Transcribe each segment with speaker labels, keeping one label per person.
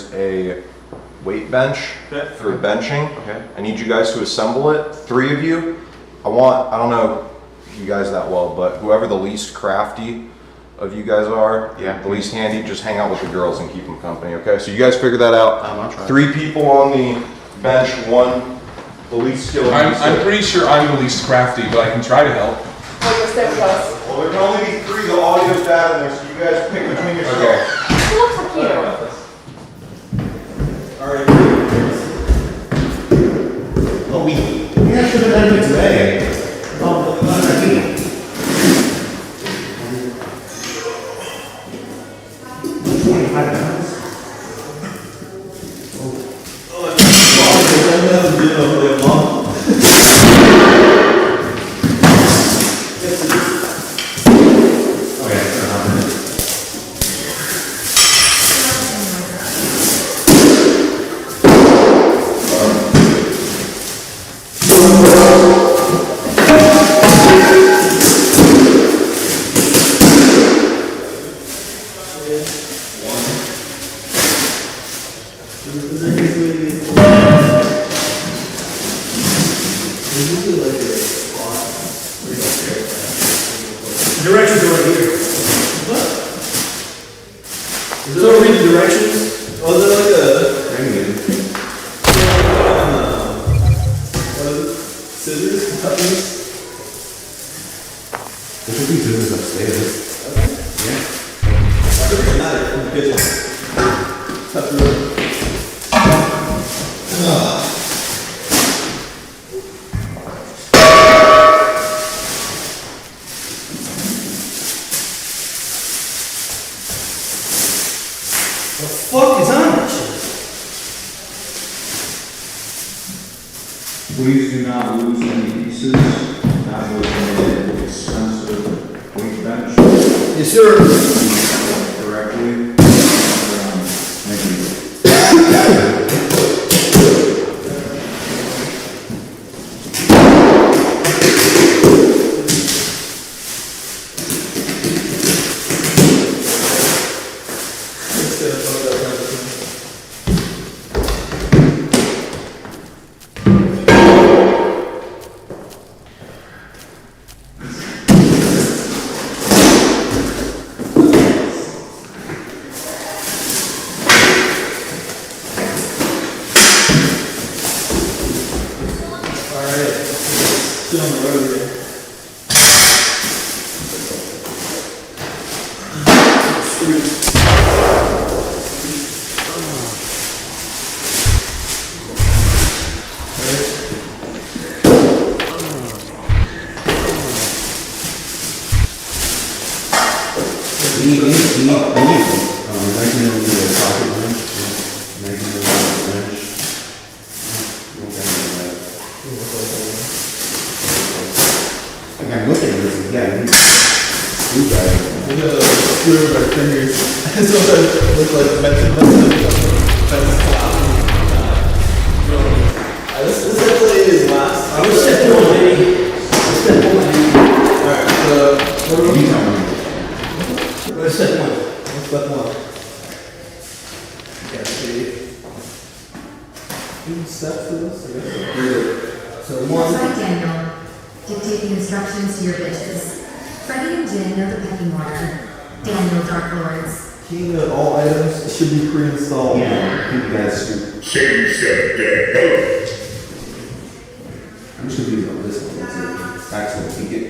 Speaker 1: there's a weight bench for benching.
Speaker 2: Okay.
Speaker 1: I need you guys to assemble it. 3 of you. I don't know you guys that well, but whoever the least crafty of you guys are, the least handy, just hang out with the girls and keep them company, okay? So you guys figure that out.
Speaker 2: I'll try.
Speaker 1: 3 people on the bench, 1 the least skilled.
Speaker 3: I'm pretty sure I'm the least crafty, but I can try to help.
Speaker 1: Well, there can only be 3. The audio's bad in there, so you guys pick between yourselves.
Speaker 3: Okay.
Speaker 4: It looks like you.
Speaker 2: All right. Oh, we should have done it today. Oh,
Speaker 5: Directions are right here. What? So read the directions. Oh, is it like a scissors? Puppies?
Speaker 2: There should be scissors upstairs.
Speaker 5: Yeah. There's a knife in the kitchen. Cut through it. What the fuck is on that shit?
Speaker 6: Please do not lose any pieces. That was an expensive weight bench.
Speaker 5: Yes, sir.
Speaker 6: Correctly. Thank you.
Speaker 5: Sit on the road here.
Speaker 2: I'm looking at this again. You guys.
Speaker 5: We're gonna screw with our fingers. Sometimes it looks like mental this actually is last. I was step 1, baby. Step 1. Alright, so what are we doing? What's step 1? What's step 1? Yeah, see. 2 steps to this? So 1.
Speaker 7: Outside Daniel, dictate the instructions to your bitches. Freddie and Jen know the pecking order. Daniel, Dark Lords.
Speaker 5: Keying out all items should be pre-installed.
Speaker 2: Yeah, I think you guys should. I'm just gonna use on this one. That's what we get.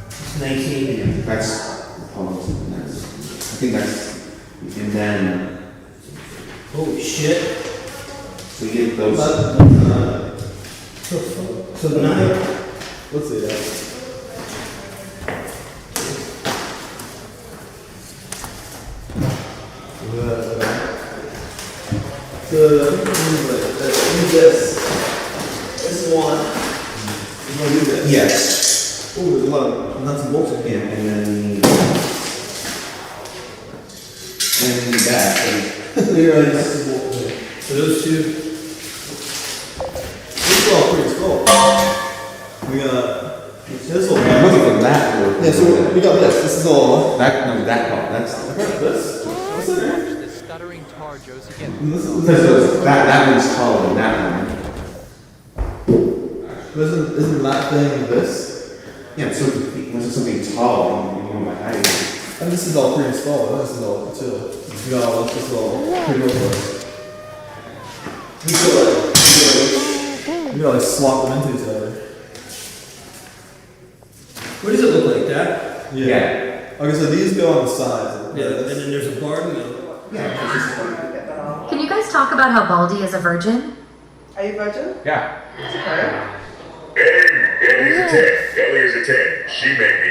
Speaker 5: It's 19.
Speaker 2: That's, hold on, that's, I think that's, and then,
Speaker 5: Holy shit.
Speaker 2: so we get those.
Speaker 5: So 9. Let's see that. So this one. You want to do this?
Speaker 2: Yes.
Speaker 5: Oh, there's a lot of nuts and bolts in
Speaker 2: Yeah,
Speaker 5: here.
Speaker 2: and then the back.
Speaker 5: There are nuts and bolts in there. So those 2. This is all pretty cool. We got this one.
Speaker 2: I'm looking for that.
Speaker 5: Yeah, so we got this. This is all.
Speaker 2: That, no, that part, that's.
Speaker 5: This? What's in there?
Speaker 4: splattering tar, Josie. Get
Speaker 2: That one's taller than that one.
Speaker 5: Isn't that thing this?
Speaker 2: Yeah, so this is something tall, you know my height.
Speaker 5: And this is all pre-installed. This is all chill. This is all pre-installed. You gotta like swap them into each other. What does it look like, Dad?
Speaker 2: Yeah.
Speaker 5: Okay, so these go on the sides.
Speaker 8: Yeah, and then there's a bar in the middle.
Speaker 7: Can you guys talk about how Baldy is a virgin?
Speaker 9: Are you virgin?
Speaker 3: Yeah.
Speaker 9: Okay.
Speaker 10: Ellie's a 10. Ellie's a 10. She made me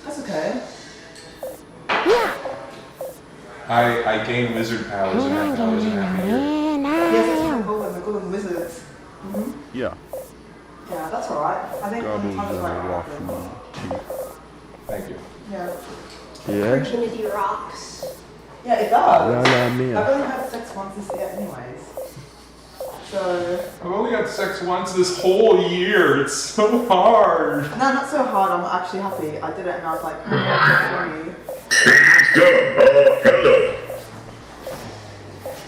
Speaker 9: That's okay.
Speaker 3: I gain wizard powers and have powers and have here.
Speaker 9: Yes, that's what I call them. I call them wizards.
Speaker 6: Yeah.
Speaker 9: Yeah, that's alright. I think time is right.
Speaker 3: Thank you.
Speaker 9: Yeah.
Speaker 6: Yeah.
Speaker 11: Virginity rocks.
Speaker 9: Yeah, it does.
Speaker 6: Yeah, yeah,
Speaker 9: I've only had sex once this year anyways. So...
Speaker 3: I've only had sex once this whole year. It's so hard.
Speaker 9: No, not so hard. I'm actually happy. I did it and I was like, oh,
Speaker 10: hello.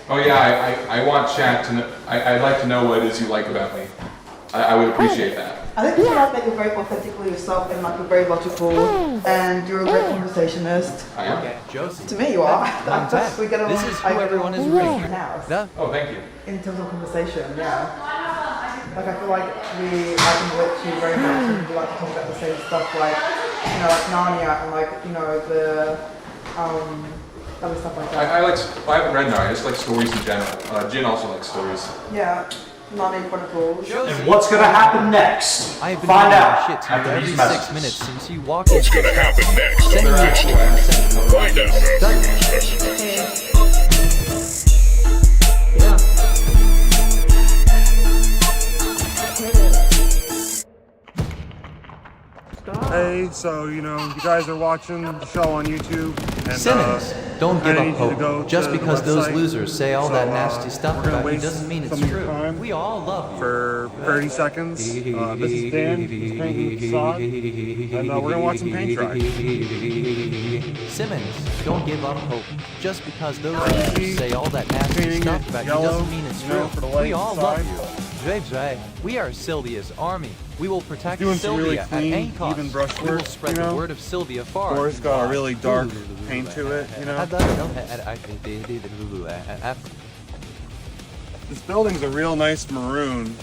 Speaker 3: Oh yeah, I want chat to know. I'd like to know what it is you like about me. I would appreciate that.
Speaker 9: I think you like that you're very authentically yourself and like you're very logical and you're a great conversationist.
Speaker 3: I am.
Speaker 4: Okay, Josie.
Speaker 9: To me, you are.
Speaker 4: Contact.
Speaker 9: We get along.
Speaker 4: This is who
Speaker 9: I get
Speaker 4: everyone
Speaker 9: along
Speaker 4: is
Speaker 9: really
Speaker 4: rooting for.
Speaker 9: now.
Speaker 3: Oh, thank you.
Speaker 9: In terms of conversation, yeah. Like I feel like we can relate to you very much and we like to talk about the same stuff like, you know, like Narnia and like, you know, the other stuff like that.
Speaker 3: I haven't read Narnia. I just like stories in general. Jin also likes stories.
Speaker 9: Yeah. Narnia Chronicles.
Speaker 4: Josie.
Speaker 12: What's gonna happen next?
Speaker 4: I have been
Speaker 12: Find
Speaker 4: doing
Speaker 12: out
Speaker 4: shit to you
Speaker 12: after
Speaker 4: every
Speaker 12: these
Speaker 4: 6
Speaker 12: messages.
Speaker 4: minutes since you walked in.
Speaker 10: What's gonna happen next?
Speaker 4: Sending you
Speaker 10: Find out.
Speaker 13: Hey, so you guys are watching the show on YouTube, and
Speaker 4: Simmons, don't give
Speaker 13: I need
Speaker 4: up
Speaker 13: you to go
Speaker 4: hope. Just
Speaker 13: to the
Speaker 4: because those
Speaker 13: website.
Speaker 4: losers say all that nasty stuff
Speaker 13: we're gonna
Speaker 4: about you
Speaker 13: waste
Speaker 4: doesn't mean it's
Speaker 13: some of your
Speaker 4: true.
Speaker 13: time
Speaker 4: We all love you.
Speaker 13: for 30 seconds. This is Dan, he's painting the facade, and we're gonna watch some paint dry.
Speaker 4: Simmons, don't give up hope. Just because those losers say all that nasty
Speaker 13: Painting
Speaker 4: stuff
Speaker 13: it
Speaker 4: about you
Speaker 13: yellow,
Speaker 4: doesn't mean it's true.
Speaker 13: for the light
Speaker 4: We all love
Speaker 13: inside.
Speaker 4: you. Dre, we are Sylvia's army. We will protect
Speaker 13: Doing some really
Speaker 4: Sylvia
Speaker 13: clean,
Speaker 4: at any cost.
Speaker 13: even brush
Speaker 4: We will
Speaker 13: work,
Speaker 4: spread the word of Sylvia far.
Speaker 13: Or it's got a really dark paint to it, This building's a real nice maroon,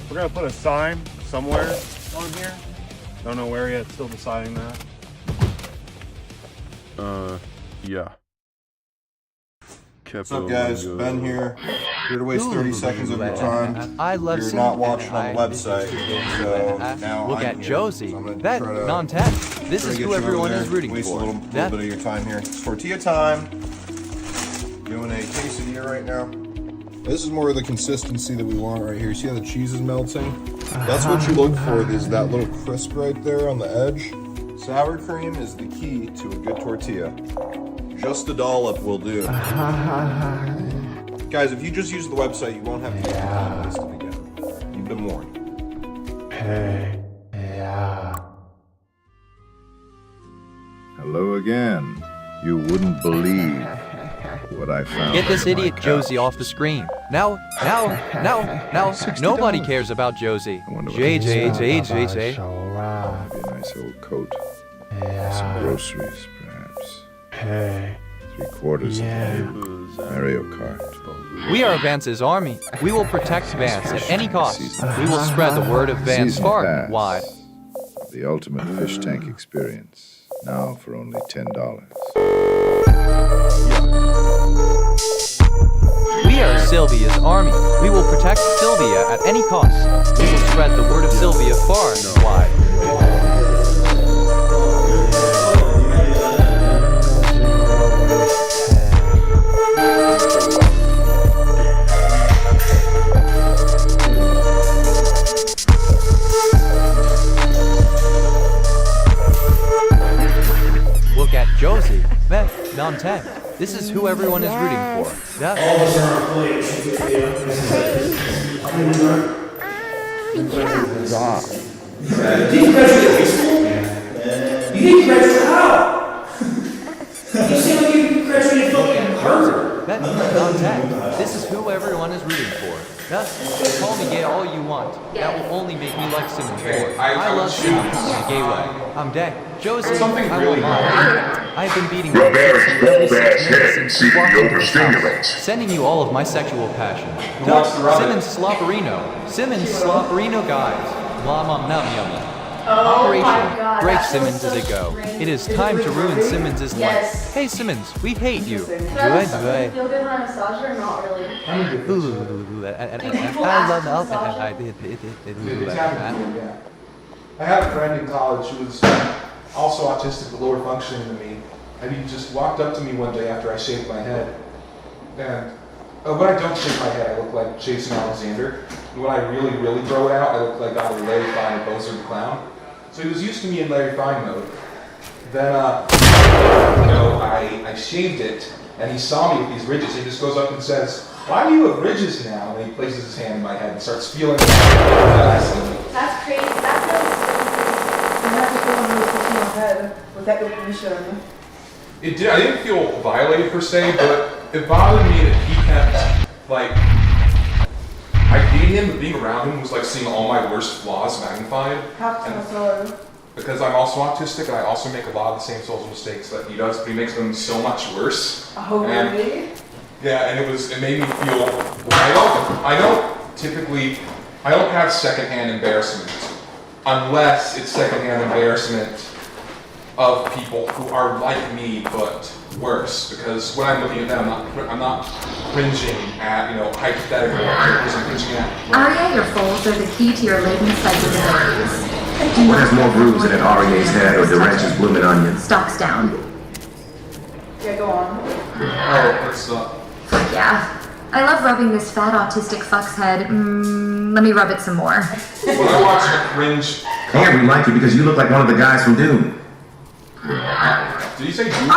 Speaker 13: We're gonna put a sign somewhere on here. Don't know where yet, still deciding that.
Speaker 6: Yeah.
Speaker 1: What's up, guys? Ben here. Here to waste 30 seconds of your time.
Speaker 4: I love
Speaker 1: You're
Speaker 4: seeing
Speaker 1: not watching on the
Speaker 4: I-
Speaker 1: website, so now
Speaker 4: Look
Speaker 1: I'm
Speaker 4: at
Speaker 1: here.
Speaker 4: Josie.
Speaker 1: So I'm gonna
Speaker 4: That
Speaker 1: try to-
Speaker 4: non-tech. This
Speaker 1: try
Speaker 4: is
Speaker 1: to
Speaker 4: who
Speaker 1: get you
Speaker 4: everyone
Speaker 1: over
Speaker 4: is
Speaker 1: there.
Speaker 4: rooting
Speaker 1: Waste
Speaker 4: for.
Speaker 1: a little bit of your time here. It's tortilla time. Doing a quesadilla right now. This is more of the consistency that we want right here. See how the cheese is melting? That's what you look for, is that little crisp right there on the edge. Sour cream is the key to a good tortilla. Just a dollop will do. Guys, if you just use the website, you won't have to use the time to begin. You've been warned.
Speaker 6: Hey. Yeah. Hello again. You wouldn't believe what I found.
Speaker 4: Get this
Speaker 6: under my
Speaker 4: idiot
Speaker 6: couch.
Speaker 4: Josie off the screen. Now. Nobody cares about Josie. JJ.
Speaker 6: Maybe a nice old coat. Some groceries, perhaps. Hey. 3/4 of Mario Kart.
Speaker 4: We are Vance's army. We will protect Vance at any cost. We will spread the word of Vance
Speaker 6: Season
Speaker 4: far
Speaker 6: pass.
Speaker 4: and wide.
Speaker 6: The ultimate fish tank experience. Now for only $10.
Speaker 4: We are Sylvia's army. We will protect Sylvia at any cost. We will spread the word of Sylvia far and wide. look at Josie. Man, Dante. This is who everyone is rooting for.
Speaker 5: All
Speaker 4: Yeah.
Speaker 5: of us are on players. Did you graduate high school? You didn't graduate how? You seem like you graduated fucking Harvard.
Speaker 4: That Dante. This is who everyone is rooting for. Yeah. Call me gay all you want. That will only make me like Simmons more.
Speaker 3: I
Speaker 4: love
Speaker 3: would
Speaker 4: Simmons
Speaker 3: choose.
Speaker 4: in a gay way. I'm gay. Josie,
Speaker 3: Something
Speaker 4: I
Speaker 3: really
Speaker 4: want
Speaker 3: hard.
Speaker 4: I've been beating
Speaker 10: Rub
Speaker 4: my
Speaker 10: Eric's
Speaker 4: chicks every 6
Speaker 10: bald ass
Speaker 4: minutes
Speaker 10: head
Speaker 4: since
Speaker 10: see if he
Speaker 4: walking into this house,
Speaker 10: overstimulates.
Speaker 4: sending you all of my sexual passion.
Speaker 3: Who wants to rub it?
Speaker 4: Simmons Slopperino. Simmons Slopperino guys. Mama num yummy.
Speaker 11: Oh my
Speaker 4: Operation
Speaker 11: God,
Speaker 4: Break
Speaker 11: that feels
Speaker 4: Simmons
Speaker 11: so
Speaker 4: as a go.
Speaker 11: strange.
Speaker 4: It is time to ruin Simmons'
Speaker 11: Yes.
Speaker 4: life. Hey Simmons, we hate you.
Speaker 11: Does
Speaker 4: Do
Speaker 11: it
Speaker 4: I?
Speaker 11: feel good when I massage it or not really?
Speaker 4: I
Speaker 14: had a friend in college who was also autistic but lower functioning than me, and he just walked up to me one day after I shaved my head. And when I don't shave my head, I look like Jason Alexander. And when I really, really grow it out, I look like either Larry Fine or Bozer the Clown. So he was used to me in Larry Fine mode. Then, I shaved it, and he saw me with these ridges. He just goes up and says, "Why do you have ridges now?" And he places his hand in my head and starts feeling it.
Speaker 11: That's crazy. That
Speaker 9: Was that your permission?
Speaker 3: It did. I didn't feel violated per se, but it bothered me that he kept like. I hated him, but being around him was like seeing all my worst flaws magnified.
Speaker 9: How come so?
Speaker 3: Because I'm also autistic and I also make a lot of the same social mistakes that he does, but he makes them so much worse.
Speaker 9: Oh,
Speaker 3: And-
Speaker 9: really?
Speaker 3: Yeah, and it made me feel. I don't have secondhand embarrassment unless it's secondhand embarrassment of people who are like me but worse. Because when I'm looking at them, I'm not cringing at hypothetical characters. I'm cringing at.
Speaker 7: Aria, your folds are the key to your latent psychic abilities.
Speaker 15: What has more grooves than an REA's head or DeRench's blooming onion?
Speaker 7: Stocks down.
Speaker 9: Yeah, go on.
Speaker 3: Oh, that's
Speaker 7: Fuck yeah. I love rubbing this fat autistic fuck's head. Let me rub it some more.
Speaker 3: When I watch a cringe.
Speaker 15: Hey, we like you because you look like one of the guys from Dune.
Speaker 3: Did you say Dune?
Speaker 10: Your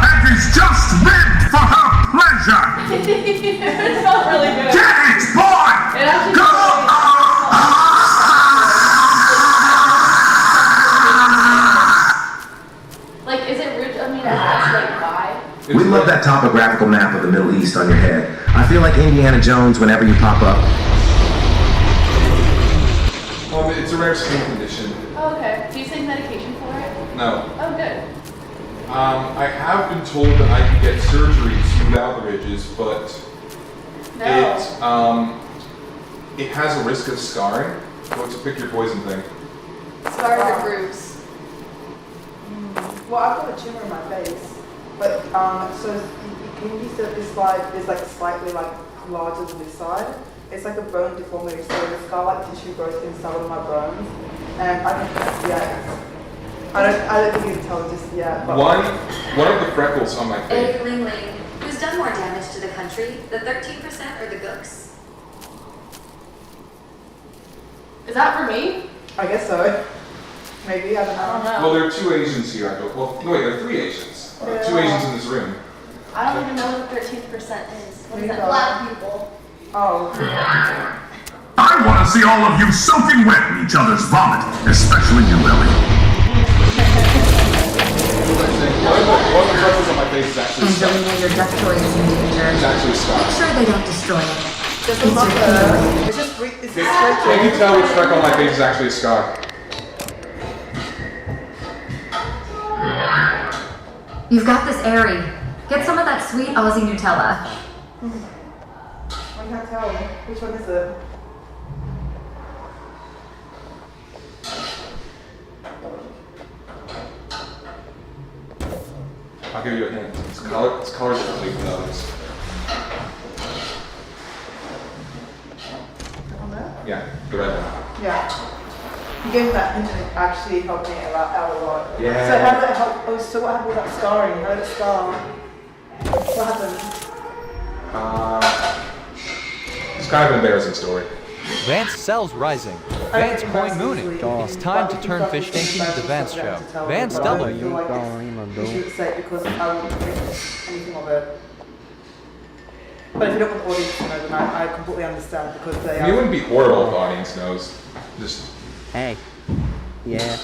Speaker 10: head is just meant for her pleasure.
Speaker 11: It's not really good.
Speaker 10: Get it, boy!
Speaker 11: It actually
Speaker 10: Go
Speaker 11: Like, is it rude of me to ask, like, why?
Speaker 15: We love that topographical map of the Middle East on your head. I feel like Indiana Jones whenever you pop up.
Speaker 3: It's a rare skin condition.
Speaker 11: Oh, okay. Do you take medication for it?
Speaker 3: No.
Speaker 11: Oh, good.
Speaker 3: I have been told that I can get surgery to smooth out the ridges, but
Speaker 11: No.
Speaker 3: it has a risk of scarring. So it's a pick your poison thing.
Speaker 11: Scars or grooves?
Speaker 9: Well, I've got a tumor in my face, but so you said this slide is like slightly like larger than this side. It's like a bone deformity, so the scar-like tissue grows inside of my bones, and I don't think yet. I don't think you can tell just yet. But
Speaker 3: One of the freckles on my face.
Speaker 7: Hey, Ling Ling, who's done more damage to the country? The 13% or the gooks?
Speaker 11: Is that for me?
Speaker 9: I guess so. Maybe, I don't know.
Speaker 3: Well, there are 2 Asians here. Well, no, wait, there are 3 Asians. 2 Asians in this room.
Speaker 11: I don't even know what the 13% is. What is that?
Speaker 9: Neither.
Speaker 11: Black people.
Speaker 9: Oh.
Speaker 10: I want to see all of you soaking wet in each other's vomit, especially you, Ellie.
Speaker 3: One of the freckles on my face is actually
Speaker 7: Angelina, your death toy is in danger.
Speaker 3: It's actually
Speaker 7: Make
Speaker 3: scarred.
Speaker 7: sure they don't destroy it.
Speaker 9: This
Speaker 7: It's
Speaker 9: is not
Speaker 7: your healing.
Speaker 9: it's just it's
Speaker 3: Can you tell which freckle on my face is actually a scar?
Speaker 7: You've got this airy. Get some of that sweet Aussie Nutella.
Speaker 9: I can't tell. Which one is it?
Speaker 3: I'll give you a hint. It's color differently from others.
Speaker 9: On there?
Speaker 3: Yeah, the red one.
Speaker 9: Yeah. You gave me that hint and it actually helped me out a lot.
Speaker 3: Yeah.
Speaker 9: So how did that help? Oh, so what happened with that scarring? How did it scar? What happened?
Speaker 3: It's kind of an embarrassing story.
Speaker 4: Vance sells rising. Vance coin mooning. It's time to turn Fish Tank into the Vance show. Vance double.
Speaker 9: I feel like you shouldn't say it because I wouldn't think anything of it. But if you don't want the audience to know, then I completely understand because they
Speaker 3: I mean, it wouldn't be horrible if the audience knows. Just.
Speaker 12: Hey. Yeah.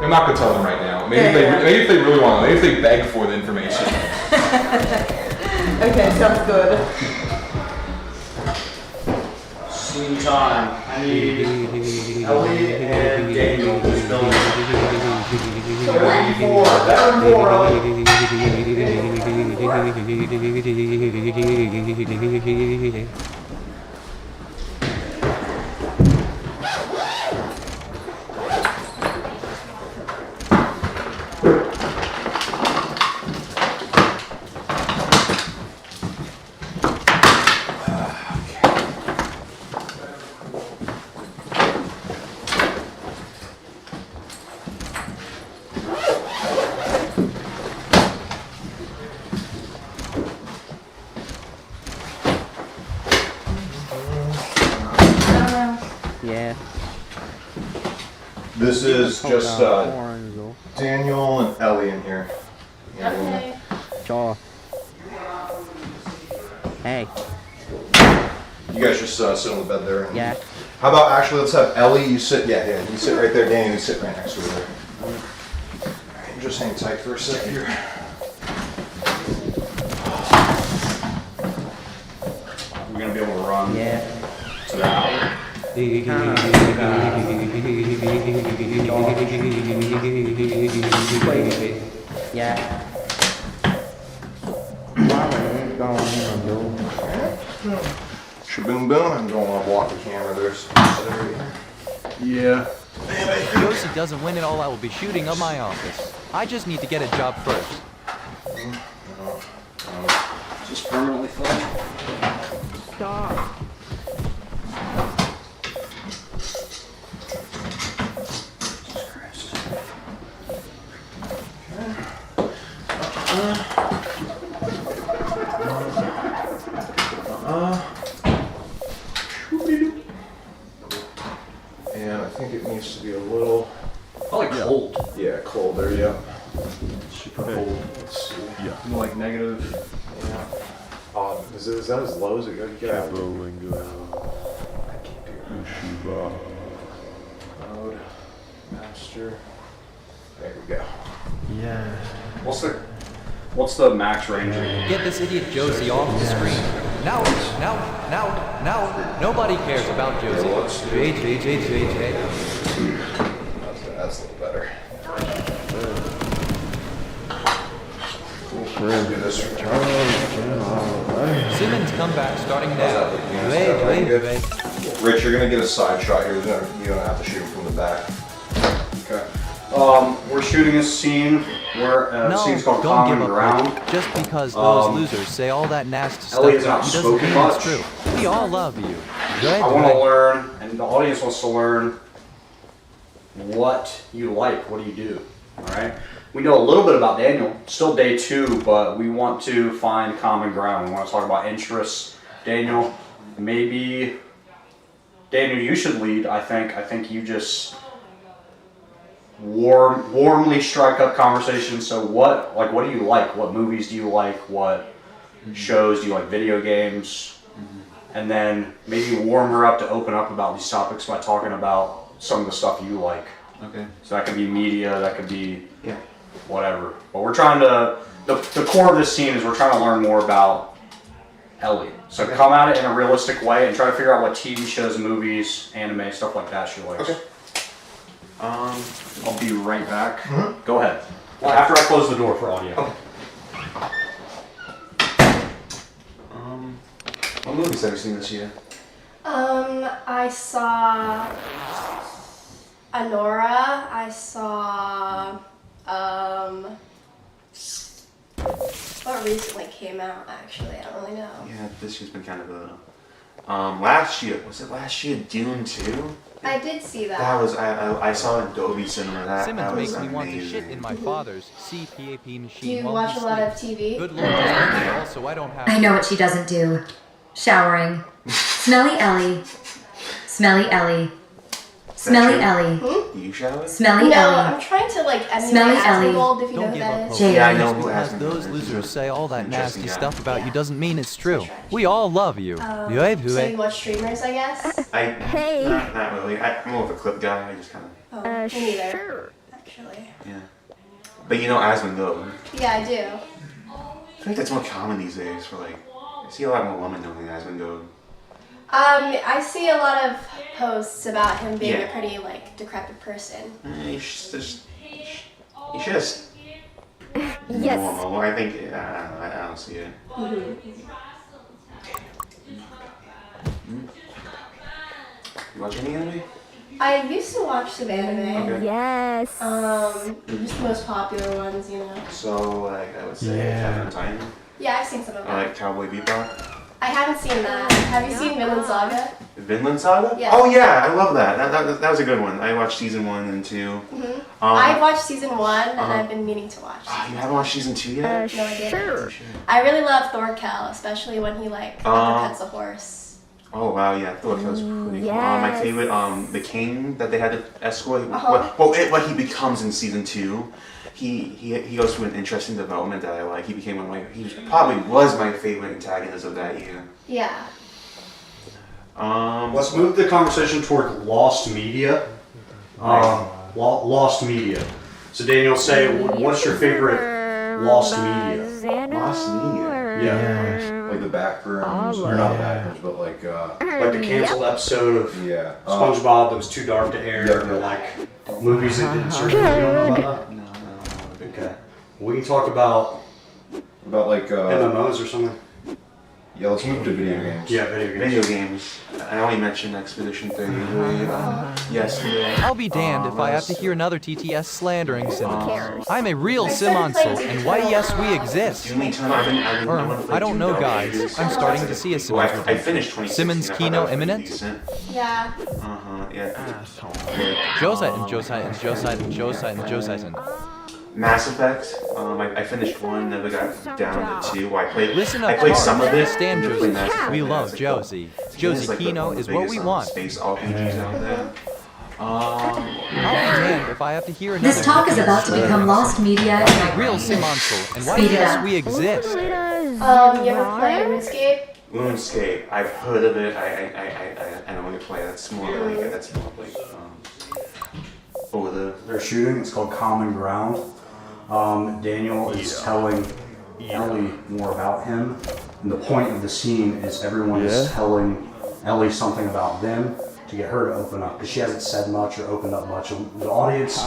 Speaker 3: I'm not gonna tell them right now. Maybe if they really want, maybe if they beg for the information.
Speaker 9: Okay, sounds good.
Speaker 12: Scene time. I need Ellie and Daniel to film. So what are you for? Better than more, Ellie.
Speaker 4: Yeah.
Speaker 1: This is just Daniel and Ellie in here.
Speaker 11: Okay.
Speaker 12: Sure. Hey.
Speaker 1: You guys just sit on the bed there.
Speaker 12: Yeah.
Speaker 1: How about actually let's have Ellie, you sit, yeah, you sit right there, Daniel, you sit right next to her there. Alright, just hang tight for a sec here.
Speaker 12: We're gonna be able to run. Yeah. To the hour. Yeah.
Speaker 1: Shaboom boom, I don't want to block the camera, there's
Speaker 6: Yeah.
Speaker 4: Josie doesn't win it all, I will be shooting up my office. I just need to get a job first.
Speaker 12: Just permanently flat.
Speaker 9: Stop.
Speaker 1: And I think it needs to be a little...
Speaker 12: Probably cold.
Speaker 1: Yeah, colder, yeah. Super cold. Let's see.
Speaker 6: Yeah. Like negative.
Speaker 1: Yeah. Is that as low as it goes? Get out.
Speaker 6: Mode.
Speaker 1: Master. There we go.
Speaker 6: Yeah.
Speaker 12: What's the max range?
Speaker 4: Get this idiot Josie off the screen. Now, nobody cares about Josie.
Speaker 1: That's a little better. Do this.
Speaker 4: Simmons comeback starting now.
Speaker 1: Rich, you're gonna get a side shot here. You don't have to shoot him from the back.
Speaker 12: Okay. We're shooting a scene where the scene's called
Speaker 4: don't
Speaker 12: Common
Speaker 4: give up
Speaker 12: Ground.
Speaker 4: hope. Just because those losers say all that nasty stuff
Speaker 12: Elliot's
Speaker 4: about
Speaker 12: not
Speaker 4: you doesn't
Speaker 12: spoken
Speaker 4: mean it's
Speaker 12: much.
Speaker 4: true. We all love you.
Speaker 12: I want to learn, and the audience wants to learn what you like. What do you do? All right. We know a little bit about Daniel. Still day 2, but we want to find common ground. We want to talk about interests. Daniel, maybe Daniel, you should lead. I think you just warmly strike up conversation. So what do you like? What movies do you like? What shows do you like? Video games, and then maybe warm her up to open up about these topics by talking about some of the stuff you like.
Speaker 2: Okay.
Speaker 12: So that could be media, that could be whatever. But we're trying to, the core of this scene is we're trying to learn more about Ellie. So come at it in a realistic way and try to figure out what TV shows, movies, anime, stuff like that she likes.
Speaker 2: Okay. I'll be right back.
Speaker 12: Go ahead. Well, after I close the door for audio.
Speaker 2: Okay. What movies have you seen this year?
Speaker 11: I saw Anora. I saw what recently came out actually, I don't really know.
Speaker 2: Yeah, this year's been kind of a last year, was it last year Dune 2?
Speaker 11: I did see that.
Speaker 16: That was I saw it in Dolby Cinema. That
Speaker 4: Simmons
Speaker 16: was
Speaker 4: makes me
Speaker 16: amazing.
Speaker 4: want to shit in my father's CPAP
Speaker 11: Do
Speaker 4: machine
Speaker 11: you
Speaker 4: while
Speaker 11: watch
Speaker 4: he
Speaker 11: a lot of
Speaker 4: sleeps.
Speaker 11: TV?
Speaker 4: Good Lord, just also I don't have.
Speaker 7: I know what she doesn't do. Showering. Smelly Ellie. Smelly Ellie. Smelly Ellie.
Speaker 16: Do you shower?
Speaker 7: Smelly
Speaker 11: No,
Speaker 7: Ellie.
Speaker 11: I'm trying to like emulate
Speaker 7: Smelly Ellie.
Speaker 11: Asmongold, if you know
Speaker 4: Don't
Speaker 11: who
Speaker 4: give
Speaker 11: that
Speaker 4: up
Speaker 11: is.
Speaker 4: hope.
Speaker 16: Yeah, I know
Speaker 4: Just
Speaker 16: who
Speaker 4: because
Speaker 16: Asmongold
Speaker 4: those
Speaker 16: is.
Speaker 4: losers say all that nasty
Speaker 16: Interesting
Speaker 4: stuff
Speaker 16: guy.
Speaker 4: about you doesn't mean it's true. We all love you.
Speaker 11: So you watch streamers, I guess?
Speaker 16: Not really. I'm more of a clip guy. I just kind of.
Speaker 11: Oh, me neither. Actually.
Speaker 16: Yeah. But you know Asmongold.
Speaker 11: Yeah, I do.
Speaker 16: I think that's more common these days for like. I see a lot more women knowing Asmongold.
Speaker 11: I see a lot of posts about him being
Speaker 16: Yeah.
Speaker 11: a pretty like decrepit person.
Speaker 16: You should just.
Speaker 11: Yes.
Speaker 16: Normal. I think I don't see it. You watch any anime?
Speaker 11: I used to watch some anime.
Speaker 16: Okay.
Speaker 11: Yes. Just the most popular ones, you know.
Speaker 16: So like I would say Attack on Titan.
Speaker 11: Yeah, I've seen some of
Speaker 16: I
Speaker 11: them.
Speaker 16: like Cowboy Bebop.
Speaker 11: I haven't seen that. Have you seen Vinland Saga?
Speaker 16: Vinland Saga?
Speaker 11: Yeah.
Speaker 16: Oh yeah, I love that. That was a good one. I watched season 1 and 2.
Speaker 11: I watched season 1 and
Speaker 16: uh-huh.
Speaker 11: I've been meaning to watch.
Speaker 16: Oh, you haven't watched season 2 yet?
Speaker 11: No, I didn't. I really love Thorkel, especially when he like uppercuts a horse.
Speaker 16: Oh wow, yeah, Thorkel was pretty cool. My favorite, the king that they had to escort.
Speaker 11: Uh-huh.
Speaker 16: What he becomes in season 2. He goes through an interesting development that I like. He became he probably was my favorite antagonist of that year.
Speaker 11: Yeah.
Speaker 12: Let's move the conversation toward lost media. Lost media. So Daniel, say what's your favorite lost media?
Speaker 1: Lost media?
Speaker 12: Yeah.
Speaker 1: Like the backrooms, or not the backrooms, but like
Speaker 12: the canceled episode of SpongeBob that was too dark to air, or like movies that didn't serve you. You don't know about that? No. Okay. We can talk about
Speaker 1: like
Speaker 12: MMOs or something.
Speaker 1: Yeah, let's move to video games.
Speaker 12: Yeah, video games.
Speaker 16: Video games. I only mentioned Expedition 33 yesterday.
Speaker 4: I'll be damned if I have to hear another TTS slandering Simmons. I'm a real Simonsel, and why yes we exist. I don't know guys, I'm starting to see a Simmons.
Speaker 16: I finished 2016.
Speaker 4: Simmons Kino imminent?
Speaker 11: Yeah.
Speaker 16: Yeah.
Speaker 4: Jositan.
Speaker 16: Mass Effect. I finished 1, never got down to 2. I played some of it.
Speaker 4: Understand,
Speaker 16: never played
Speaker 4: Josie.
Speaker 16: Mass Effect.
Speaker 4: We love Josie. Josie
Speaker 16: Like
Speaker 4: Kino
Speaker 16: the
Speaker 4: is what we
Speaker 16: biggest,
Speaker 4: want.
Speaker 16: Space RPGs out there.
Speaker 4: I'll be damned if I have to hear another.
Speaker 7: This talk is about to become lost media.
Speaker 4: I'm a real Simonsel, and why
Speaker 7: Speed it
Speaker 4: yes
Speaker 7: up.
Speaker 4: we exist.
Speaker 11: You ever play RuneScape?
Speaker 16: RuneScape. I've heard of it. I don't really play. That's more like over the.
Speaker 12: They're shooting. It's called Common Ground. Daniel is telling Ellie more about him, and the point of the scene is everyone is telling Ellie something about them to get her to open up, because she hasn't said much or opened up much. The audience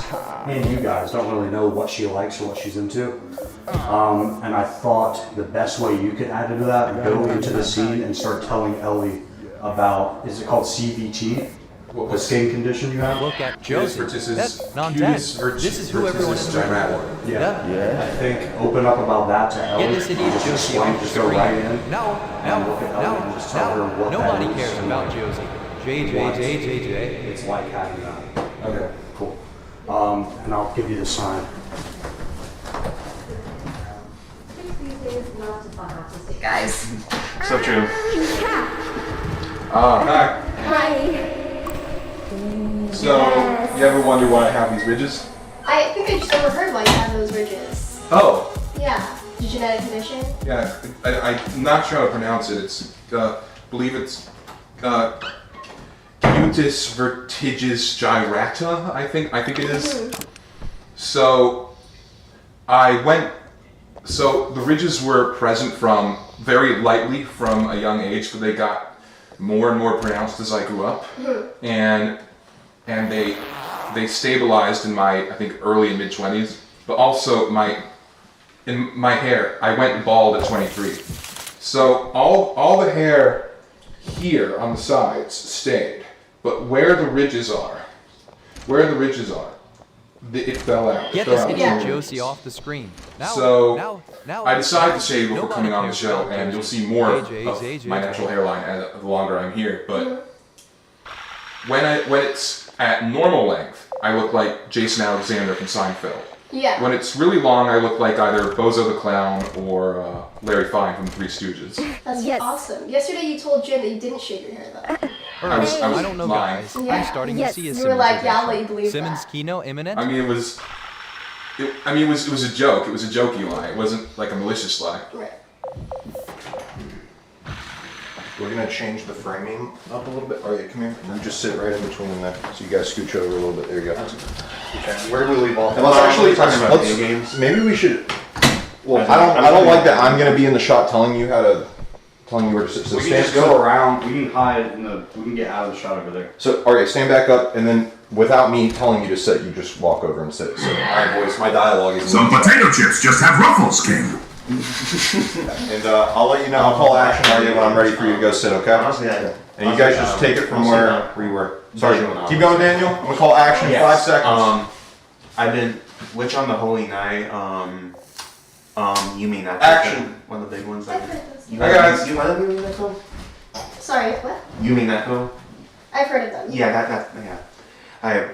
Speaker 12: and you guys don't really know what she likes or what she's into. And I thought the best way you could add into that, go into the scene and start telling Ellie about, is it called CVT? The skin condition you have?
Speaker 4: Look at Josie. That's non-tense. This is who everyone is rooting for.
Speaker 12: Yeah. I think open up about that to Ellie.
Speaker 4: Get this idiot
Speaker 12: Just
Speaker 4: Josie
Speaker 12: explain,
Speaker 4: off the
Speaker 12: just go
Speaker 4: screen.
Speaker 12: right in.
Speaker 4: No.
Speaker 12: And look at Ellie and just tell her what
Speaker 4: Nobody
Speaker 12: that is
Speaker 4: cares
Speaker 12: and
Speaker 4: about
Speaker 12: what
Speaker 4: Josie. JJ.
Speaker 12: it's like having that. Okay, cool. And I'll give you the sign.
Speaker 7: Guys.
Speaker 16: So true.
Speaker 14: Hi.
Speaker 11: Hi.
Speaker 14: So, you ever wonder why I have these ridges?
Speaker 11: I think I just overheard why you have those ridges.
Speaker 14: Oh.
Speaker 11: Yeah. It's a genetic condition.
Speaker 14: Yeah, I'm not sure how to pronounce it. It's, believe it's, cutis vertigis gyrata, I think it is. So, so the ridges were present from very lightly from a young age, but they got more and more pronounced as I grew up. And they stabilized in my, I think, early and mid-20s, but also in my hair. I went bald at 23. So all the hair here on the sides stayed, but where the ridges are, it fell out.
Speaker 4: Get this idiot Josie off the screen.
Speaker 14: Now,
Speaker 4: now,
Speaker 14: I decided to shave before
Speaker 4: nobody
Speaker 14: coming on the
Speaker 4: cares
Speaker 14: show,
Speaker 4: about
Speaker 14: and you'll
Speaker 4: Josie.
Speaker 14: see more
Speaker 4: AJ.
Speaker 14: of my natural hairline the longer I'm here, but
Speaker 3: when it's at normal length, I look like Jason Alexander from Seinfeld.
Speaker 11: Yeah.
Speaker 3: When it's really long, I look like either Bozo the Clown or Larry Fine from Three Stooges.
Speaker 11: That's awesome. Yesterday you told Jim that you didn't shave your hair though.
Speaker 3: I
Speaker 4: don't know,
Speaker 3: lying.
Speaker 4: guys.
Speaker 11: Yeah.
Speaker 4: I'm starting to see a
Speaker 11: You were like, yeah, I'll let you
Speaker 4: civilization.
Speaker 11: believe
Speaker 4: Simmons
Speaker 11: that.
Speaker 4: Kino imminent.
Speaker 3: I mean, it was a joke. It was a jokey lie. It wasn't like a malicious lie.
Speaker 11: Right.
Speaker 1: We're gonna change the framing up a little bit. Oh yeah, come here. You just sit right in between there. So you guys scooch over a little bit. There you go.
Speaker 12: Okay. Where do we leave off?
Speaker 1: And let's actually
Speaker 16: talking about
Speaker 1: let's-
Speaker 16: video games.
Speaker 1: Maybe we should. Well, I don't like that. I'm gonna be in the shot telling you where to sit. So
Speaker 12: We can
Speaker 1: stand,
Speaker 12: just go around. We can hide we can get out of the shot over there.
Speaker 1: So alright, stand back up, and then without me telling you to sit, you just walk over and sit. So alright, boys, my dialogue is.
Speaker 10: Some potato chips just have ruffles, King.
Speaker 1: And I'll let you know. I'll call action on you when I'm ready for you to go sit. Okay?
Speaker 16: Honestly,
Speaker 1: And you guys just take it from where you were. Sorry. Keep going, Daniel. I'm gonna call action.
Speaker 16: Yes.
Speaker 1: 5 seconds.
Speaker 16: I've been, which on the Holy Night, you mean that?
Speaker 1: Action.
Speaker 16: One of the big ones.
Speaker 11: I've heard those.
Speaker 16: You
Speaker 1: Hi, guys.
Speaker 16: You want to mean that though?
Speaker 11: Sorry, what?
Speaker 16: You mean that though?
Speaker 11: I've heard of them.
Speaker 16: Yeah,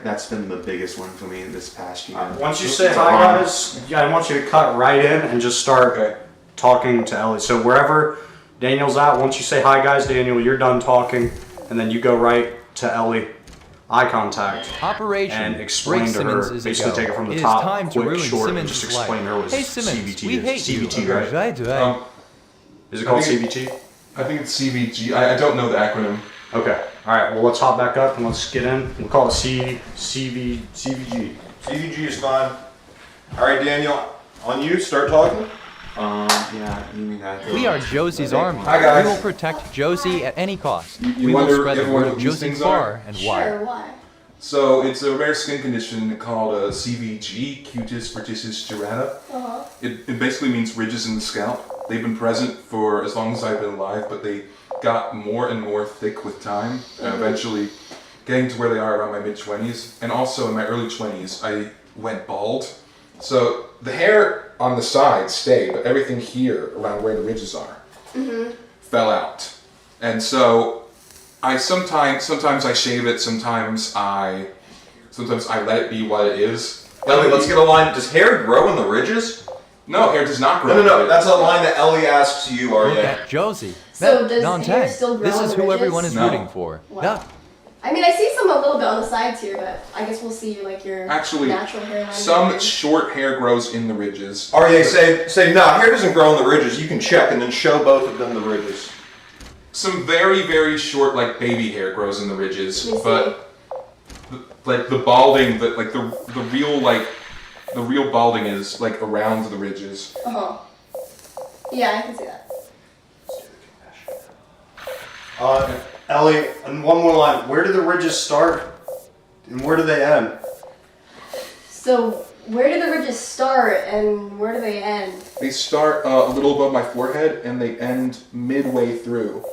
Speaker 16: that's been the biggest one for me this past year.
Speaker 12: Once you say hi, guys, I want you to cut right in and just start talking to Ellie. So wherever Daniel's at, once you say hi, guys, Daniel, you're done talking, and then you go right to Ellie, eye contact,
Speaker 4: Operation
Speaker 12: and explain
Speaker 4: Break
Speaker 12: to her.
Speaker 4: Simmons is a
Speaker 12: Basically,
Speaker 4: go.
Speaker 12: take it from the
Speaker 4: It is
Speaker 12: top,
Speaker 4: time to
Speaker 12: quick,
Speaker 4: ruin
Speaker 12: short, and
Speaker 4: Simmons'
Speaker 12: just explain her what
Speaker 4: life. Hey, Simmons,
Speaker 12: CBT
Speaker 4: we
Speaker 12: is.
Speaker 4: hate you.
Speaker 12: CBT, right? Is it called CBT?
Speaker 3: I think it's CVG. I don't know the acronym.
Speaker 12: Okay. All right. Well, let's hop back up and let's get in. We'll call it CVG.
Speaker 1: CVG is fine. Alright, Daniel, on you, start talking.
Speaker 16: Yeah, you mean that.
Speaker 4: We are Josie's army.
Speaker 1: Hi, guys.
Speaker 4: We will protect Josie at any cost.
Speaker 3: You
Speaker 4: We will
Speaker 3: wonder
Speaker 4: spread the
Speaker 3: everyone
Speaker 4: word
Speaker 3: what
Speaker 4: of
Speaker 3: these
Speaker 4: Josie
Speaker 3: things
Speaker 4: far
Speaker 3: are?
Speaker 4: and wide.
Speaker 11: Sure, why?
Speaker 3: So it's a rare skin condition called a CVG, cutis verticis gyrata.
Speaker 11: Uh-huh.
Speaker 3: It basically means ridges in the scalp. They've been present for as long as I've been alive, but they got more and more thick with time, eventually getting to where they are around my mid-20s. And also in my early 20s, I went bald. So the hair on the side stayed, but everything here around where the ridges are fell out. And so I sometimes I shave it, sometimes I let it be what it is.
Speaker 1: Ellie, let's get a line. Does hair grow in the ridges?
Speaker 3: No, hair does not grow.
Speaker 1: No. That's a line that Ellie asks you,
Speaker 4: Look
Speaker 1: Arya.
Speaker 4: at Josie.
Speaker 11: So
Speaker 4: That-
Speaker 11: does hair still grow
Speaker 4: This
Speaker 11: on
Speaker 4: is
Speaker 11: the
Speaker 4: who
Speaker 11: ridges?
Speaker 4: everyone is
Speaker 3: No.
Speaker 4: rooting for.
Speaker 11: Wow.
Speaker 4: Yeah.
Speaker 11: I mean, I see some a little bit on the sides here, but I guess we'll see like your
Speaker 3: Actually,
Speaker 11: natural hairline.
Speaker 3: some short hair grows in the ridges.
Speaker 1: Arya, say no, hair doesn't grow in the ridges. You can check and then show both of them the ridges.
Speaker 3: Some very, very short, like baby hair grows in the ridges,
Speaker 11: Let me
Speaker 3: but like the balding, the real balding is like around the ridges.
Speaker 11: Uh-huh. Yeah, I can see that.
Speaker 12: Ellie, and one more line. Where do the ridges start, and where do they end?
Speaker 11: So, where do the ridges start and where do they end?
Speaker 3: They start a little above my forehead and they end midway through.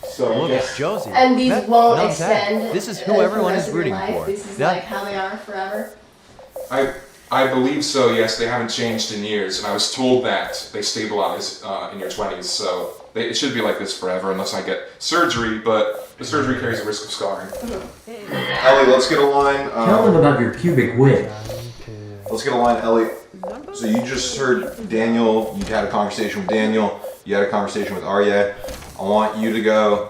Speaker 3: So
Speaker 4: Look
Speaker 3: yes.
Speaker 4: at Josie.
Speaker 11: And these
Speaker 4: That-
Speaker 11: won't
Speaker 4: no,
Speaker 11: extend.
Speaker 4: This is
Speaker 11: for
Speaker 4: who
Speaker 11: the
Speaker 4: everyone
Speaker 11: rest
Speaker 4: is
Speaker 11: of your
Speaker 4: rooting
Speaker 11: life?
Speaker 4: for.
Speaker 11: This is
Speaker 4: Yeah.
Speaker 11: like how they are forever.
Speaker 3: I believe so. Yes, they haven't changed in years, and I was told that they stabilize in your 20s. So it should be like this forever, unless I get surgery. But the surgery carries a risk of scarring.
Speaker 1: Ellie, let's get a line.
Speaker 17: Tell them about your pubic width.
Speaker 1: Let's get a line, Ellie. So you just heard Daniel. You had a conversation with Daniel. You had a conversation with Arya. I want you to go.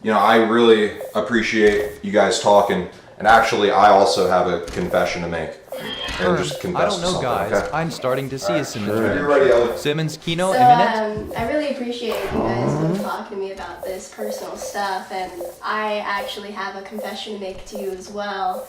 Speaker 1: You know, I really appreciate you guys talking. And actually, I also have a confession to make. And just
Speaker 4: I
Speaker 1: confess
Speaker 4: don't
Speaker 1: to
Speaker 4: know,
Speaker 1: something,
Speaker 4: guys.
Speaker 1: okay?
Speaker 4: I'm starting to see a Simmons.
Speaker 1: You're ready, Ellie.
Speaker 4: Simmons Kino
Speaker 11: So,
Speaker 4: imminent.
Speaker 11: I really appreciate you guys both talking to me about this personal stuff, and I actually have a confession to make to you as well.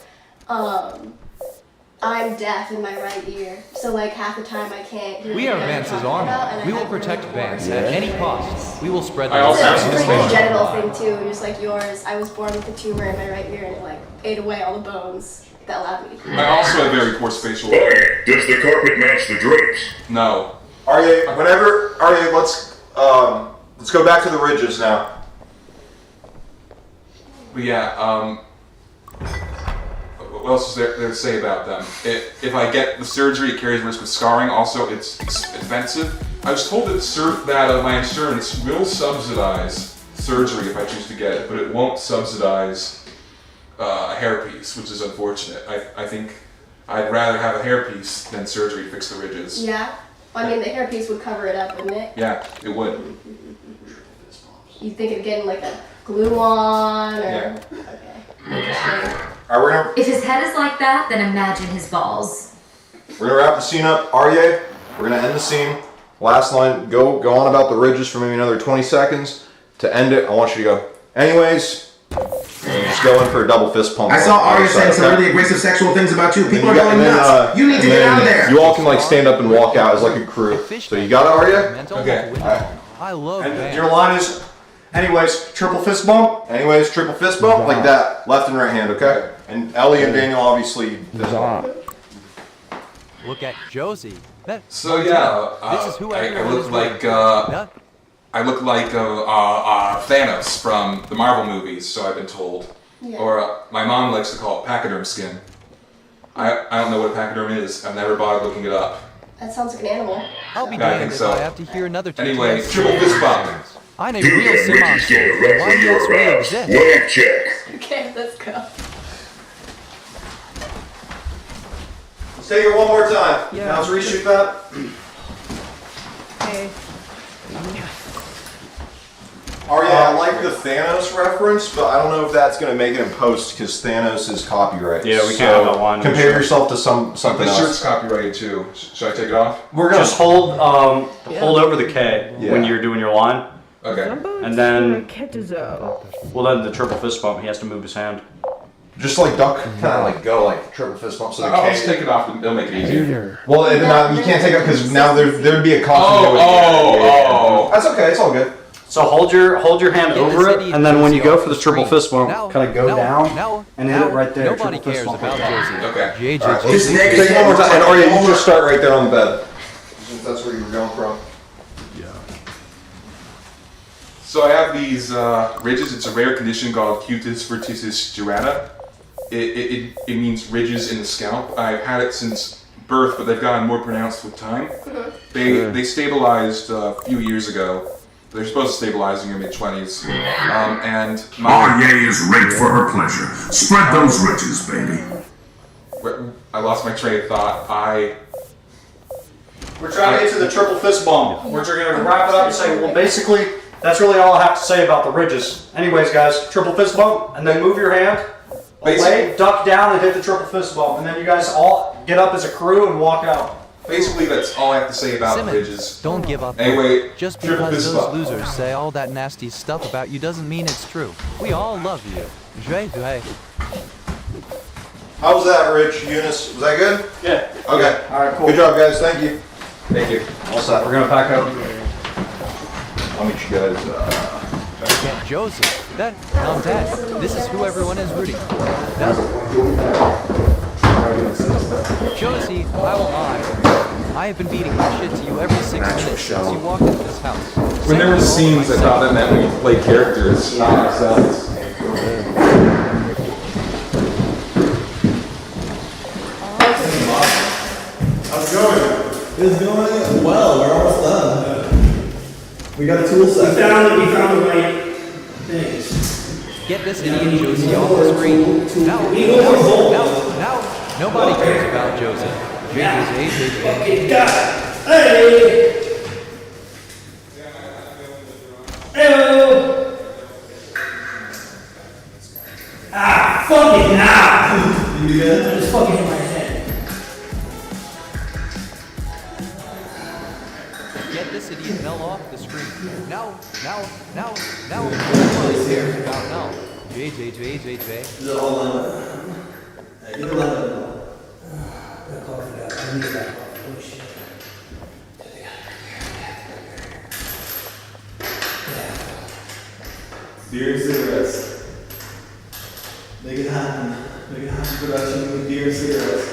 Speaker 11: I'm deaf in my right ear, so like half the time I can't hear.
Speaker 4: We
Speaker 11: what
Speaker 4: are
Speaker 11: you're
Speaker 4: Vance's
Speaker 11: talking
Speaker 4: army.
Speaker 11: about, and I
Speaker 4: We will
Speaker 11: have
Speaker 4: protect
Speaker 11: really
Speaker 4: Vance
Speaker 11: poor
Speaker 4: at any
Speaker 11: hearing.
Speaker 4: cost. We will spread the
Speaker 3: I also
Speaker 4: word.
Speaker 3: have
Speaker 11: It's
Speaker 3: a
Speaker 11: pretty
Speaker 3: confession.
Speaker 11: genital thing too, just like yours. I was born with a tumor in my right ear, and it like ate away all the bones that allowed me to hear.
Speaker 3: I also have very poor spatial.
Speaker 10: Does the carpet match the drapes?
Speaker 3: No.
Speaker 1: Arya, let's go back to the ridges now.
Speaker 3: But yeah, what else is there to say about them? If I get the surgery, it carries risk of scarring. Also, it's expensive. I was told that my insurance will subsidize surgery if I choose to get it, but it won't subsidize a hairpiece, which is unfortunate. I think I'd rather have a hairpiece than surgery to fix the ridges.
Speaker 11: Yeah? I mean, the hairpiece would cover it up, wouldn't it?
Speaker 3: Yeah, it would.
Speaker 11: You think of getting like a glue on or...
Speaker 3: Yeah.
Speaker 11: Okay. Interesting.
Speaker 1: All right,
Speaker 7: If his head is like that, then imagine his balls.
Speaker 1: we're gonna wrap the scene up. Arye, we're gonna end the scene. Last line, go on about the ridges for maybe another 20 seconds. To end it, I want you to go. Anyways, just go in for a double fist pump.
Speaker 15: I saw Arya saying some
Speaker 1: okay?
Speaker 15: really aggressive sexual things about you. People are
Speaker 1: And
Speaker 15: going
Speaker 1: then,
Speaker 15: nuts. You need to
Speaker 1: and
Speaker 15: get
Speaker 1: then
Speaker 15: out of there.
Speaker 1: You all can like stand up and walk out as like a crew. So you got it, Arya?
Speaker 3: Okay.
Speaker 4: I love
Speaker 12: And
Speaker 4: bands.
Speaker 12: your line is, anyways, triple fist bump.
Speaker 1: Anyways, triple fist bump like that. Left and right hand, okay? And Ellie and Daniel obviously.
Speaker 4: Look at Josie.
Speaker 3: So yeah,
Speaker 4: This is who
Speaker 3: I
Speaker 4: everyone
Speaker 3: look
Speaker 4: is
Speaker 3: like
Speaker 4: with.
Speaker 3: I look like Thanos from the Marvel movies, so I've been told.
Speaker 11: Yeah.
Speaker 3: Or my mom likes to call it pachyderm skin. I don't know what a pachyderm is. I've never bothered looking it up.
Speaker 11: That sounds like an animal.
Speaker 4: I'll be
Speaker 3: Yeah, I
Speaker 4: damned
Speaker 3: think
Speaker 4: if
Speaker 3: so.
Speaker 4: I have to hear another
Speaker 3: Anyway,
Speaker 4: TTS
Speaker 3: triple fist bump.
Speaker 4: I'm a real Simon. Why yes we exist?
Speaker 10: Whack check.
Speaker 11: Okay, let's go.
Speaker 1: Let's take it one more time.
Speaker 4: Yeah.
Speaker 1: Now let's reshoot that.
Speaker 9: Hey.
Speaker 1: Arya, I like the Thanos reference, but I don't know if that's going to make it in post because Thanos is copyright.
Speaker 12: Yeah, we can't have that line.
Speaker 1: Compare yourself to something
Speaker 3: The
Speaker 1: else.
Speaker 3: shirt's copyrighted too. Should I take it off?
Speaker 1: We're gonna
Speaker 12: Just hold over the K when
Speaker 1: Yeah.
Speaker 12: you're doing your line.
Speaker 3: Okay.
Speaker 12: And then, well then the triple fist bump, he has to move his hand.
Speaker 1: just like duck, kind of like go like triple fist bump. So the
Speaker 3: I'll
Speaker 1: K.
Speaker 3: just take it off. It'll make it easier.
Speaker 1: Well, you can't take it because now there'd be a continuity.
Speaker 3: Oh.
Speaker 1: That's okay. It's all good.
Speaker 12: So hold your hand
Speaker 4: Yeah,
Speaker 12: over
Speaker 4: this
Speaker 12: it,
Speaker 4: idiot
Speaker 12: and then when you
Speaker 4: goes
Speaker 12: go
Speaker 4: off
Speaker 12: for the
Speaker 4: the
Speaker 12: triple
Speaker 4: screen.
Speaker 12: fist bump,
Speaker 4: Now-
Speaker 12: kind of go
Speaker 4: now-
Speaker 12: down
Speaker 4: now-
Speaker 12: and hit
Speaker 4: now
Speaker 12: it right there.
Speaker 4: Nobody
Speaker 12: triple fist
Speaker 4: cares
Speaker 12: bump
Speaker 4: about
Speaker 12: right there.
Speaker 4: Josie.
Speaker 3: Okay.
Speaker 4: JJ.
Speaker 1: All right, let's take it one more time. And Arya, you just start right there on the bed. Since that's where you were going from.
Speaker 3: So I have these ridges. It's a rare condition called cutis verticis gyrata. It means ridges in the scalp. I've had it since birth, but they've gotten more pronounced with time. They stabilized a few years ago. They're supposed to stabilize in your mid-20s. And
Speaker 10: Arye is raped for her pleasure. Spread those ridges, baby.
Speaker 3: I lost my train of thought.
Speaker 12: We're trying to get to the triple fist bump. We're going to wrap it up and say, well, basically, that's really all I have to say about the ridges. Anyways, guys, triple fist bump, and then move your hand away, duck down, and hit the triple fist bump. And then you guys all get up as a crew and walk out.
Speaker 3: Basically, that's all I have to say about
Speaker 4: Simmons,
Speaker 3: ridges.
Speaker 4: don't give up.
Speaker 3: Anyway,
Speaker 4: Just
Speaker 3: triple
Speaker 4: because
Speaker 3: fist
Speaker 4: those
Speaker 3: bump.
Speaker 4: losers say all that nasty stuff about you doesn't mean it's true. We all love you. JJ.
Speaker 1: How was that, Rich? Eunice, was that good?
Speaker 12: Yeah.
Speaker 1: Okay.
Speaker 12: All right, cool.
Speaker 1: Good job, guys. Thank you.
Speaker 3: Thank you.
Speaker 1: All set.
Speaker 12: We're going to pack up.
Speaker 1: I'll meet you guys.
Speaker 4: Look at Josie. Now Dad, this is who everyone is rooting for. Josie, I will lie. I have been beating my shit to you every 6 minutes since you walked into this house.
Speaker 3: When there were scenes, I thought that meant we played characters, not ourselves.
Speaker 5: How's it going? It's going well. We're almost done. We got a tool set.
Speaker 8: We found the right things.
Speaker 4: Get this idiot Josie off the screen. Now. Nobody cares about Josie.
Speaker 8: Fucking God. Hey! Hello! Fucking now!
Speaker 5: You good?
Speaker 8: I just fucking hit my head.
Speaker 4: Get this idiot Mel off the screen. Now. Nobody cares about Mel. JJ.
Speaker 5: Is it all lemon? Hey, get the lemon.
Speaker 8: I need that. Oh shit.
Speaker 5: Beer and cigarettes. Make it happen. Make it happen production with beer and cigarettes.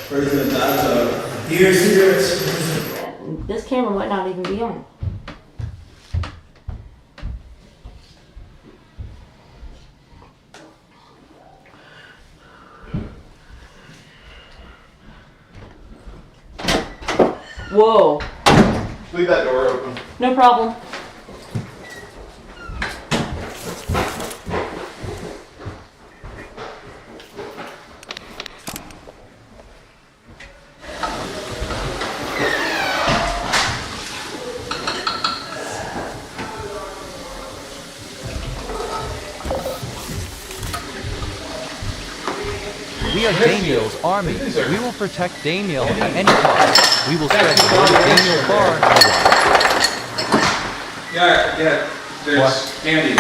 Speaker 5: First in the bathtub.
Speaker 8: Beer and cigarettes.
Speaker 18: This camera might not even be on. Whoa.
Speaker 1: Leave that door open.
Speaker 18: No problem.
Speaker 4: We are Daniel's army. We will protect Daniel at any cost. We will spread the word of Daniel far and wide.
Speaker 3: Yeah, there's candy.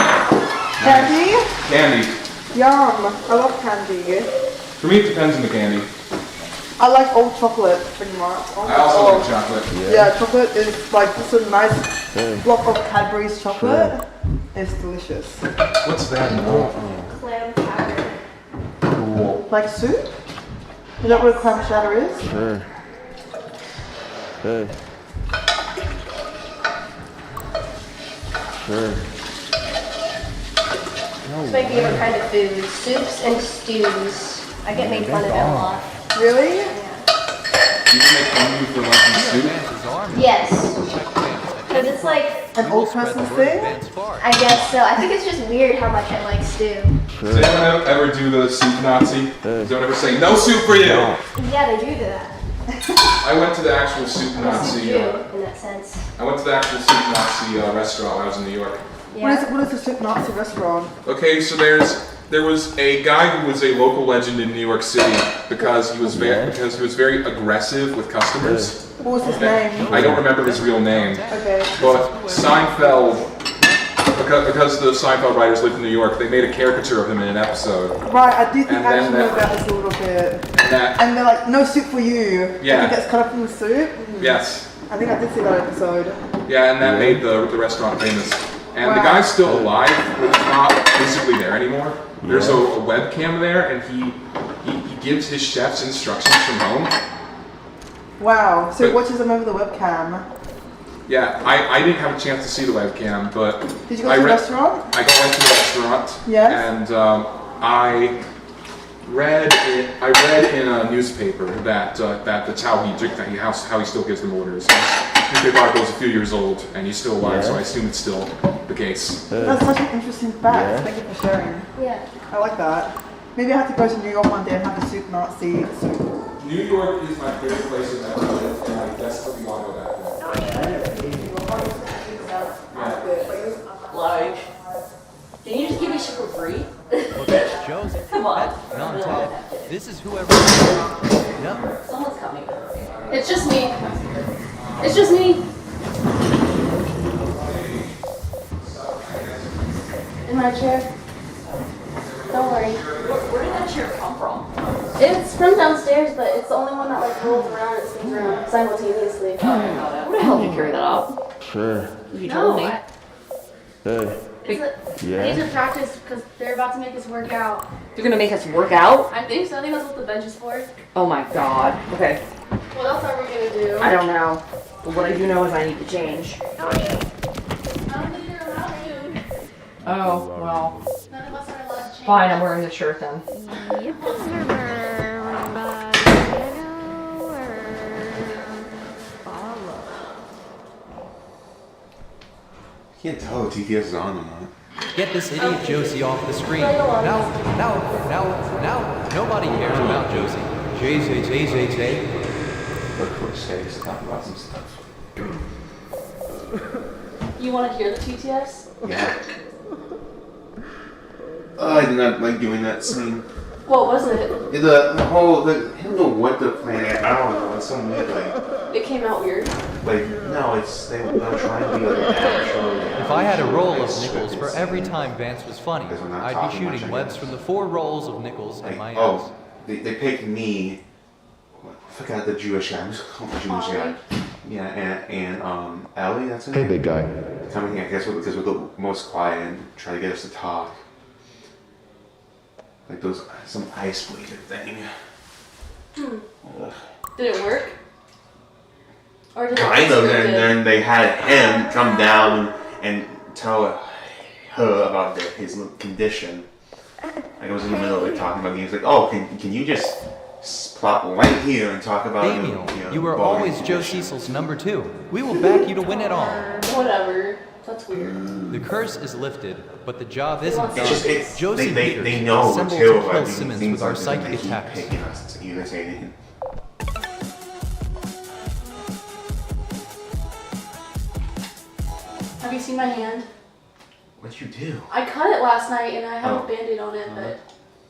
Speaker 9: Candy?
Speaker 3: Candy.
Speaker 9: Yum. I love candy.
Speaker 3: For me, it depends on the candy.
Speaker 9: I like all chocolate, pretty much.
Speaker 3: I also like chocolate.
Speaker 9: Yeah, chocolate is like just a nice block of Cadbury's chocolate. It's delicious.
Speaker 3: What's that?
Speaker 11: Clam chowder.
Speaker 3: Cool.
Speaker 9: Like soup? Is that what a clam chowder is?
Speaker 13: Sure. Hey. Sure.
Speaker 11: It's my favorite kind of food. Soups and stews. I get made fun of it a lot.
Speaker 9: Really?
Speaker 3: You can make fun of you for liking soup?
Speaker 11: Yes. Because it's like
Speaker 9: an old person's thing?
Speaker 11: I guess so. I think it's just weird how much I like stew.
Speaker 3: Does anyone ever do the soup Nazi? Does anyone ever say, no soup for you?
Speaker 11: Yeah, they do that.
Speaker 3: I went to the actual soup Nazi.
Speaker 11: In that sense.
Speaker 3: I went to the actual soup Nazi restaurant when I was in New York.
Speaker 11: Yeah.
Speaker 9: What is a soup Nazi restaurant?
Speaker 3: Okay, so there was a guy who was a local legend in New York City because he was very aggressive with customers.
Speaker 9: What was his name?
Speaker 3: I don't remember his real name.
Speaker 9: Okay.
Speaker 3: But Seinfeld, because the Seinfeld writers lived in New York, they made a caricature of him in an episode.
Speaker 9: Right, I do think
Speaker 3: And
Speaker 9: I
Speaker 3: then
Speaker 9: actually know about this a little bit.
Speaker 3: that-
Speaker 9: And they're like, no soup for you.
Speaker 3: Yeah.
Speaker 9: And he gets cut up from the soup.
Speaker 3: Yes.
Speaker 9: I think I did see that episode.
Speaker 3: Yeah, and that made the restaurant famous. And the
Speaker 9: Wow.
Speaker 3: guy's still alive, but he's not physically there anymore. There's a webcam there, and he gives his chefs instructions from home.
Speaker 9: Wow. So he
Speaker 3: But-
Speaker 9: watches them over the webcam.
Speaker 3: Yeah, I didn't have a chance to see the webcam, but
Speaker 9: Did you go to the restaurant?
Speaker 3: I went to the restaurant.
Speaker 9: Yes.
Speaker 3: And I read in a newspaper that that's how he still gives them orders. His newspaper article is a few years old, and he's still alive, so I assume it's still the case.
Speaker 9: That's such an interesting fact. Thank you for sharing.
Speaker 11: Yeah.
Speaker 9: I like that. Maybe I have to go to New York one day and have a soup Nazi soup.
Speaker 3: New York is my favorite place in ever lived, and I desperately want to go back there.
Speaker 18: Like, can you just give me shit for free?
Speaker 4: Well, that's Josie.
Speaker 18: Come on.
Speaker 4: Not Ted. This is whoever. No.
Speaker 18: Someone's coming.
Speaker 11: It's just me. It's just me. In my chair. Don't worry.
Speaker 18: Where did that chair come from?
Speaker 11: It's from downstairs, but it's the only one that like rolls around and spins around simultaneously.
Speaker 18: Where the hell did you carry that up?
Speaker 13: Sure.
Speaker 18: You told me.
Speaker 13: Hey.
Speaker 11: I need to practice because they're about to make us work out.
Speaker 18: You're gonna make us work out?
Speaker 11: I think so. I think that's what the bench is for.
Speaker 18: Oh my god. Okay.
Speaker 11: What else are we gonna do?
Speaker 18: I don't know. But what I do know is I need to change.
Speaker 11: I don't think you're allowed to.
Speaker 18: Oh, well.
Speaker 11: None of us are allowed to change.
Speaker 18: Fine, I'm wearing the shirt then.
Speaker 16: Can't tell if TTS is on or not.
Speaker 4: Get this idiot Josie off the screen. No. Nobody cares about Josie. J.
Speaker 16: Look for space, talk about some stuff.
Speaker 11: You want to hear the TTS?
Speaker 16: Yeah. I did not like doing that scene.
Speaker 11: What was it?
Speaker 16: The whole, I don't know what the plan, I don't know, it's some weird,
Speaker 11: It came out weird.
Speaker 16: no, they're trying to be like an actual.
Speaker 4: If I had a roll of nickels for every time Vance was funny, I'd be shooting webs from the 4 rolls of nickels at my ass.
Speaker 16: They picked me. I forgot the Jewish guy. Who's the Jewish guy? Yeah, and Ellie. That's his name.
Speaker 13: Hey, big guy.
Speaker 16: Coming here, I guess because we're the most quiet and try to get us to talk. Like some ice bleeder thing. Ugh.
Speaker 11: Did it work? Or did it
Speaker 16: Kind of.
Speaker 11: look
Speaker 16: And
Speaker 11: good?
Speaker 16: then they had him come down and tell her about his condition. Like I was in the middle of talking about me. He was like, "Oh, can you just plop right here and talk about
Speaker 4: Daniel, you were always Joe Cecil's number 2. We will back you to win it all.
Speaker 11: Whatever. That's weird.
Speaker 4: The curse is lifted, but the job isn't done.
Speaker 16: It's
Speaker 4: Josie
Speaker 16: they
Speaker 4: Peters
Speaker 16: know
Speaker 4: assembled
Speaker 16: too,
Speaker 4: to
Speaker 16: but
Speaker 4: kill
Speaker 16: these
Speaker 4: Simmons
Speaker 16: things
Speaker 4: with our
Speaker 16: like that,
Speaker 4: psychic
Speaker 16: they keep
Speaker 4: attacks.
Speaker 16: picking us to irritating.
Speaker 11: Have you seen my hand?
Speaker 16: What'd you do?
Speaker 11: I cut it last night and I have
Speaker 16: Oh.
Speaker 11: a band-aid on it, but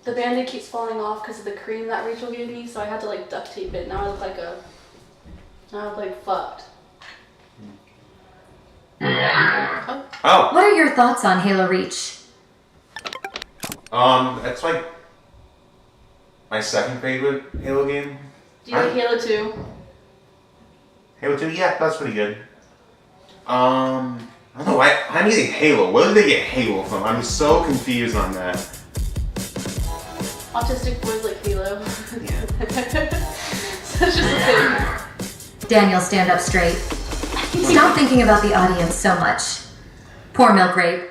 Speaker 19: the band-aid keeps falling off because of the cream that Rachel gave me, so I had to like duct tape it. Now I look like fucked.
Speaker 16: Oh.
Speaker 7: What are your thoughts on Halo Reach?
Speaker 16: That's like my second favorite Halo game.
Speaker 19: Do you like Halo 2?
Speaker 16: Halo 2, yeah, that's pretty good. I don't know why I'm using Halo. Where did they get Halo from? I'm so confused on that.
Speaker 19: Autistic boys like Halo. Such a thing.
Speaker 7: Daniel, stand up straight. Stop thinking about the audience so much. Poor milk rape.